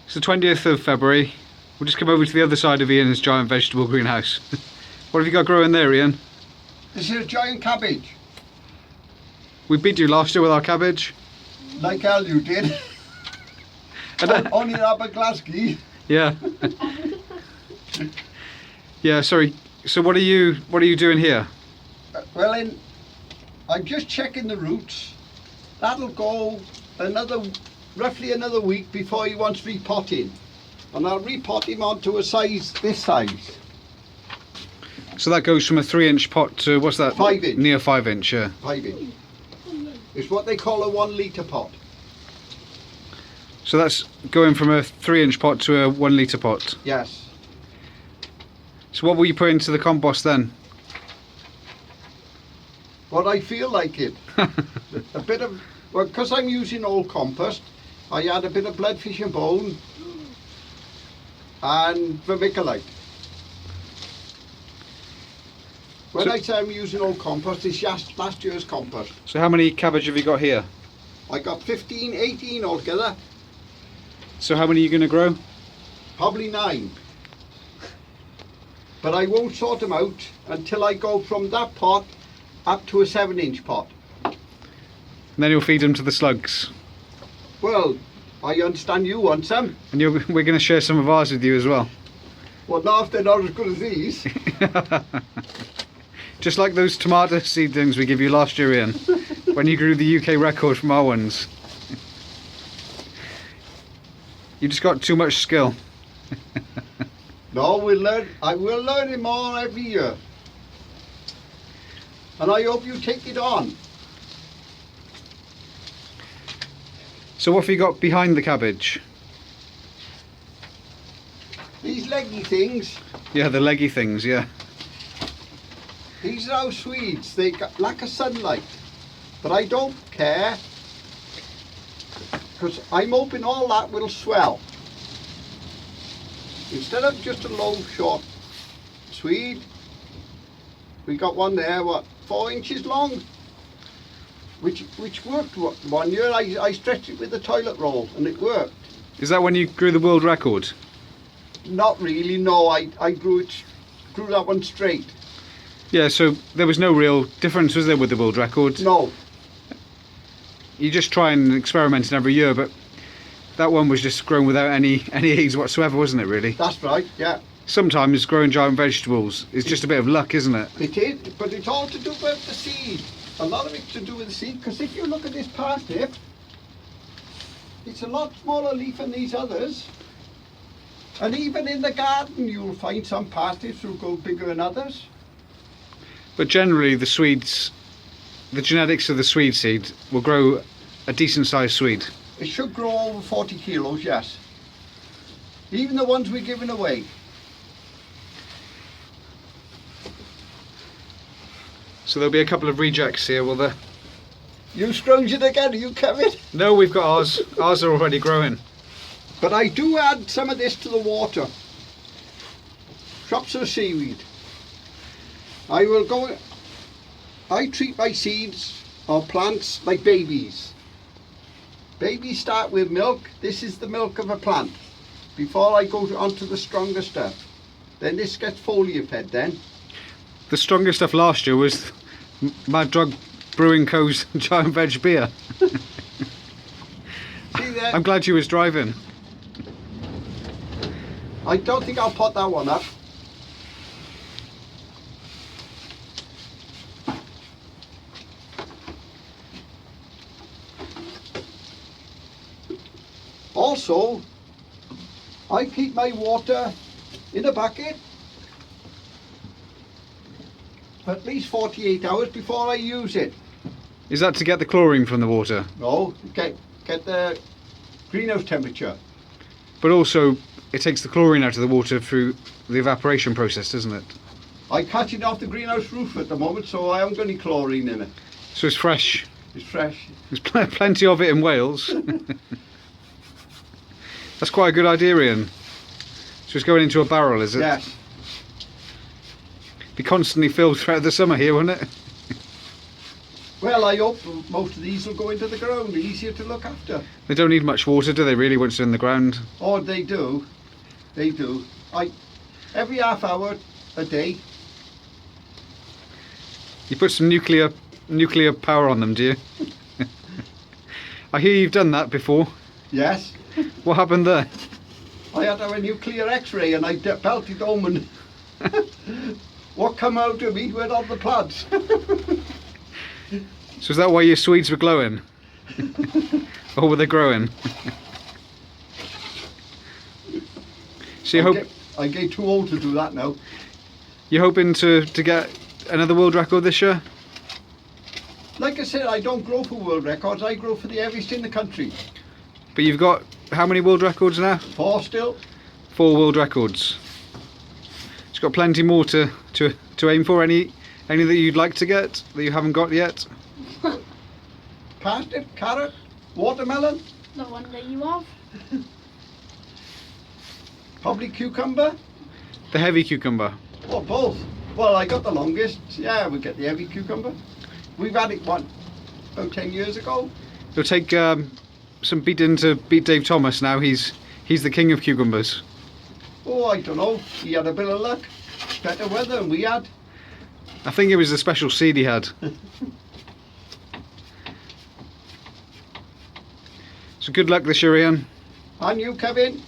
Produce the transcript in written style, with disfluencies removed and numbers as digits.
It's the 20th of February. We'll just come over to the other side of Ian's giant vegetable greenhouse. What have you got growing there, Ian? This is a giant cabbage. We beat you last year with our cabbage. Like hell you did. Only in Aberglasgow. Yeah. Yeah, sorry. So what are you doing here? Well, I'm just checking the roots. That'll go roughly another week before he wants repotting. And I'll repot him onto a size this size. So that goes from a 3-inch pot to, what's that? 5 inch. Near 5 inch, yeah. 5 inch. It's what they call a 1 litre pot. So that's going from a 3-inch pot to a 1 litre pot. Yes. So what will you put into the compost then? What I feel like it. A bit of, well, because I'm using old compost, I add a bit of bloodfish and bone and vermiculite. When I say I'm using old compost, it's just last year's compost. So how many cabbage have you got here? I got 15, 18 altogether. So how many are you going to grow? Probably 9. But I won't sort them out until I go from that pot up to a 7-inch pot. And then you'll feed them to the slugs. Well, I understand you want some. And we're going to share some of ours with you as well. Well, not if they're not as good as these. Just like those tomato seedlings we gave you last year, Ian, when you grew the UK record from our ones. You just got too much skill. No, I will learn it more every year. And I hope you take it on. So what have you got behind the cabbage? These leggy things, Yeah, the leggy things, yeah. these are our swedes. They lack of sunlight. But I don't care, because I'm hoping all that will swell. Instead of just a low, short swede, we got one there, 4 inches long, which worked one year. I stretched it with a toilet roll and it worked. Is that when you grew the world record? Not really, no. I grew that one straight. Yeah, so there was no real difference, was there, with the world record? No. You just try and experiment every year, but that one was just grown without any aids whatsoever, wasn't it, really? That's right, yeah. Sometimes growing giant vegetables is just a bit of luck, isn't it? It is, but it's all to do with the seed. A lot of it's to do with the seed, because if you look at this parsnip, it's a lot smaller leaf than these others. And even in the garden, you'll find some parsnips will go bigger than others. But generally, the Swedes, the genetics of the Swede seed will grow a decent sized Swede. It should grow over 40 kilos, yes. Even the ones we're giving away. So there'll be a couple of rejects here, will there? You scrounged it again, are you coming? No, we've got ours. Ours are already growing. But I do add some of this to the water. Drops of seaweed. I treat my seeds or plants like babies. Babies start with milk. This is the milk of a plant. Before I go on to the stronger stuff. Then this gets foliar fed then. The strongest stuff last year was Mad Drug Brewing Co.'s Giant Veg Beer. See there? I'm glad you was driving. I don't think I'll pot that one up. Also, I keep my water in a bucket for at least 48 hours before I use it. Is that to get the chlorine from the water? No, get the greenhouse temperature. But also, it takes the chlorine out of the water through the evaporation process, doesn't it? I catch it off the greenhouse roof at the moment, so I haven't got any chlorine in it. So it's fresh. It's fresh. There's plenty of it in Wales. That's quite a good idea, Ian. So it's going into a barrel, is it? Yes. Be constantly filled throughout the summer here, won't it? Well, I hope most of these will go into the ground, easier to look after. They don't need much water, do they, really, once they're in the ground? Oh, they do. They do. Every half hour a day. You put some nuclear power on them, do you? I hear you've done that before. Yes. What happened there? I had to have a nuclear x-ray and I belted home and what come out of me went on the plants. So is that why your Swedes were glowing? Or were they growing? So I get too old to do that now. you're hoping to get another world record this year? Like I said, I don't grow for world records, I grow for the heaviest in the country. But you've got how many world records now? 4 still. 4 world records. It's got plenty more to aim for. Any that you'd like to get that you haven't got yet? Parsnip, carrot, watermelon, The one that you have. probably cucumber, The heavy cucumber. or both. Well, I got the longest. Yeah, we get the heavy cucumber. We've had it about 10 years ago. It'll take some beating to beat Dave Thomas now. He's the king of cucumbers. Oh, I don't know. He had a bit of luck. Better weather than we had. I think it was the special seed he had. So good luck this year, Ian. And you, Kevin?